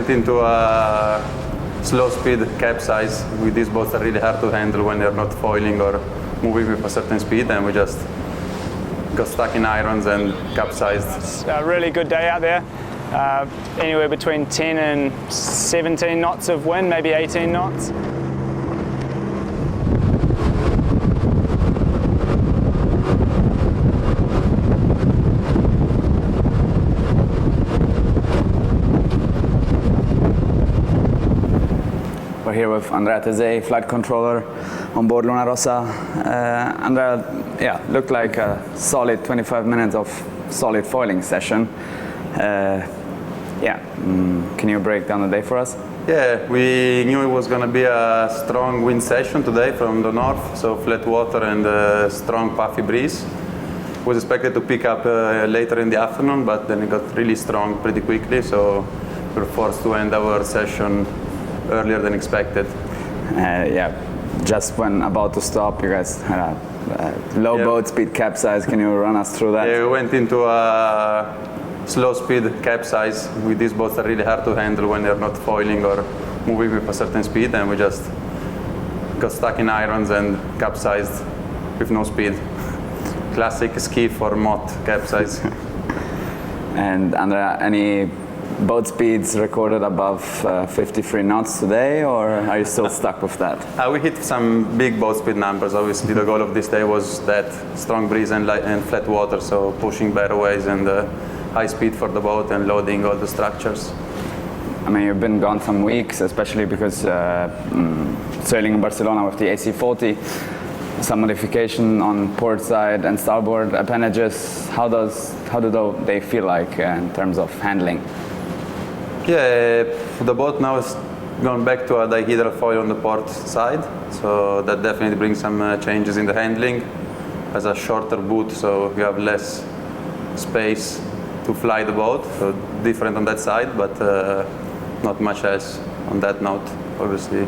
went into a slow speed capsize. With these boats are really hard to handle when they're not foiling or moving with a certain speed, and we just got stuck in irons and capsized. It's a really good day out there. Anywhere between 10 and 17 knots of wind, maybe 18 knots. We're here with Andrea Tesei, flight controller on board Luna Rossa. Andrea, looked like a solid 25 minutes of solid foiling session. Can you break down the day for us? Yeah, we knew it was going to be a strong wind session today from the north, so flat water and a strong puffy breeze. Was expected to pick up later in the afternoon, but then it got really strong pretty quickly, so we were forced to end our session earlier than expected. Just when about to stop, you guys had a low boat speed capsize. Can you run us through that? Yeah, we went into a slow speed capsize. With these boats are really hard to handle when they're not foiling or moving with a certain speed, and we just got stuck in irons and capsized with no speed. Classic ski for mott capsize. And Andrea, any boat speeds recorded above 53 knots today, or are you still stuck with that? We hit some big boat speed numbers. Obviously, the goal of this day was that strong breeze and flat water, so pushing bearaways and high speed for the boat and loading all the structures. I mean, you've been gone some weeks, especially because sailing in Barcelona with the AC40, some modification on port side and starboard appendages. How do they feel like in terms of handling? Yeah, the boat now is gone back to a dihedral foil on the port side, so that definitely brings some changes in the handling. Has a shorter boot, so you have less space to fly the boat, so different on that side, but not much else on that note, obviously.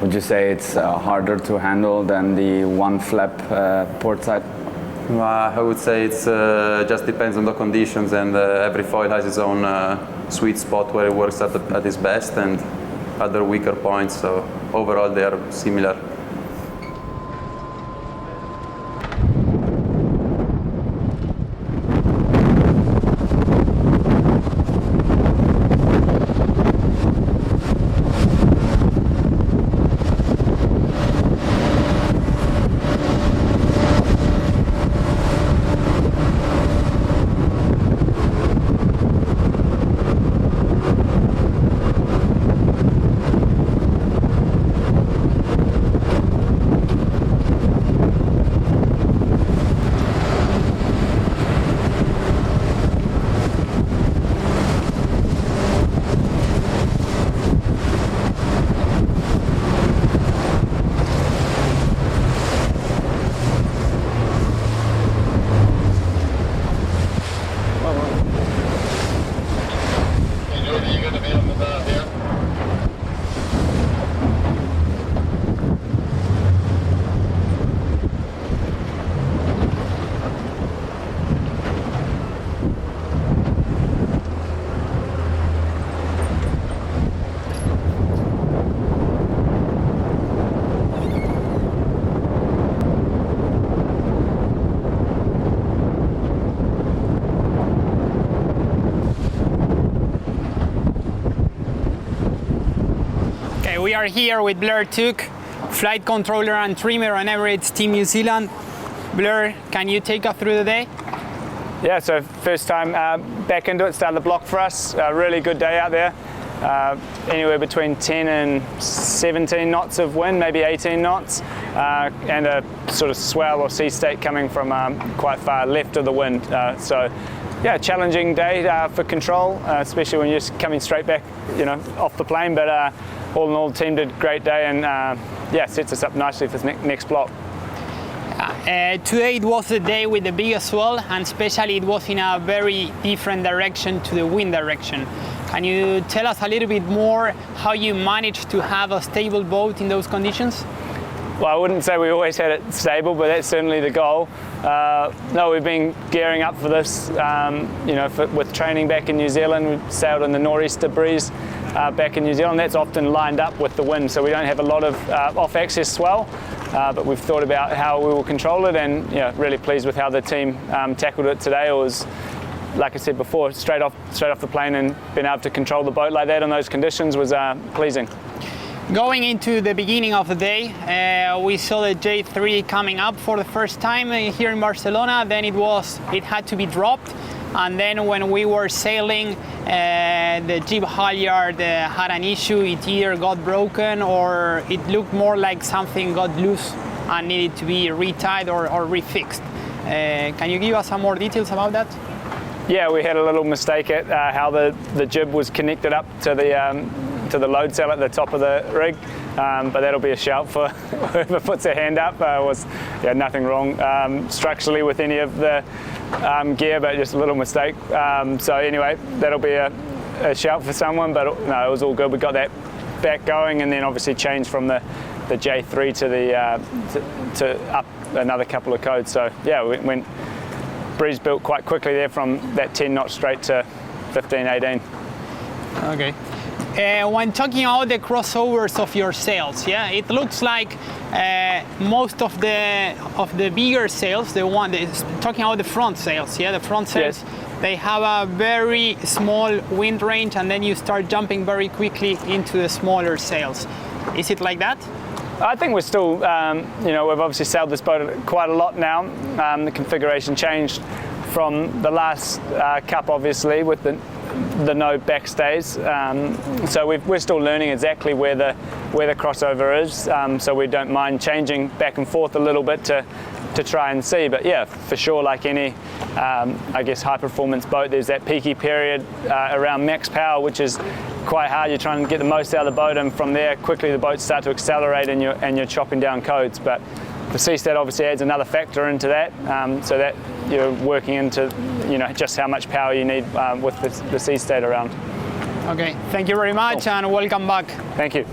Would you say it's harder to handle than the one flap port side? I would say it's just depends on the conditions, and every foil has its own sweet spot where it works at its best and other weaker points, so overall they are similar. We are here with Blair Took, flight controller and trimmer on Emirates Team New Zealand. Blair, can you take us through the day? Yeah, so first time back into it, started the block for us. A really good day out there. Anywhere between 10 and 17 knots of wind, maybe 18 knots, and a sort of swell or sea state coming from quite far left of the wind. Yeah, challenging day for control, especially when you're just coming straight back, off the plane. But all in all, the team did a great day, and sets us up nicely for this next block. Today it was the day with the biggest swell, and especially it was in a very different direction to the wind direction. Can you tell us a little bit more how you managed to have a stable boat in those conditions? Well, I wouldn't say we always had it stable, but that's certainly the goal. No, we've been gearing up for this. With training back in New Zealand, we sailed in the nor'easter breeze back in New Zealand. That's often lined up with the wind, so we don't have a lot of off-axis swell, but we've thought about how we will control it, and really pleased with how the team tackled it today. It was, like I said before, straight off the plane, and being able to control the boat like that in those conditions was pleasing. Going into the beginning of the day, we saw the J3 coming up for the first time here in Barcelona. Then it had to be dropped, and then when we were sailing, the jib halyard had an issue. It either got broken or it looked more like something got loose and needed to be retied or refixed. Can you give us some more details about that? Yeah, we had a little mistake at how the jib was connected up to the load cell at the top of the rig, but that'll be a shout for whoever puts their hand up. Nothing wrong structurally with any of the gear, but just a little mistake. So anyway, that'll be a shout for someone, but no, it was all good. We got that back going, and then obviously changed from the J3 to up another couple of codes. So yeah, we went breeze built quite quickly there from that 10 knot straight to 15, 18. Okay. When talking about the crossovers of your sails, it looks like most of the bigger sails, talking about the front sails, the front sails, yes, they have a very small wind range, and then you start jumping very quickly into the smaller sails. Is it like that? I think we're still, we've obviously sailed this boat quite a lot now. The configuration changed from the last cup, obviously, with the no backstays. So we're still learning exactly where the crossover is. So we don't mind changing back and forth a little bit to try and see. But yeah, for sure, like any, high performance boat, there's that peaky period around max power, which is quite hard. You're trying to get the most out of the boat, and from there quickly the boats start to accelerate, and you're chopping down codes. But the seastead obviously adds another factor into that, so that you're working into just how much power you need with the seastead around. Okay, thank you very much, and welcome back. Thank you.